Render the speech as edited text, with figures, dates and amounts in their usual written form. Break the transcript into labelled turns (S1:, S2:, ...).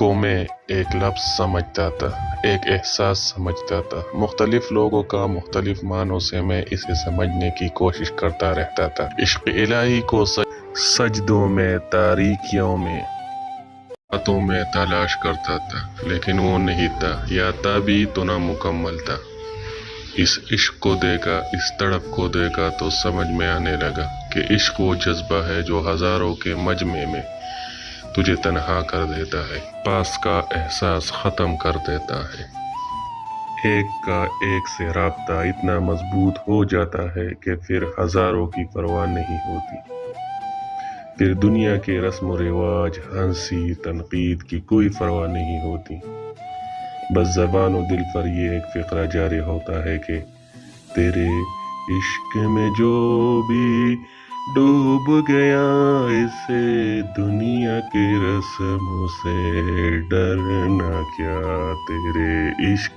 S1: کو میں ایک لفظ سمجھتا تھا، ایک احساس سمجھتا تھا، مختلف لوگوں کا مختلف معنوں سے میں اسے سمجھنے کی کوشش کرتا رہتا تھا۔ عشق الہی کو سجدوں میں، تاریکیوں میں، باتوں میں تلاش کرتا تھا، لیکن وہ نہیں تھا، یا تھا بھی تو نامکمل تھا۔ اس عشق کو دیکھا، اس تڑپ کو دیکھا تو سمجھ میں آنے لگا کہ عشق وہ جذبہ ہے جو ہزاروں کے مجمع میں تجھے تنہا کر دیتا ہے، پاس کا احساس ختم کر دیتا ہے۔ ایک کا ایک سے رابطہ اتنا مضبوط ہو جاتا ہے کہ پھر ہزاروں کی پرواہ نہیں ہوتی، پھر دنیا کے رسم و رواج، ہنسی تنقید کی کوئی پرواہ نہیں ہوتی، بس زبان و دل پر یہ ایک فقرہ جاری ہوتا ہے کہ تیرے عشق میں جو بھی ڈوب گیا، اسے دنیا کی رسموں سے ڈرنا کیا، تیرے عشق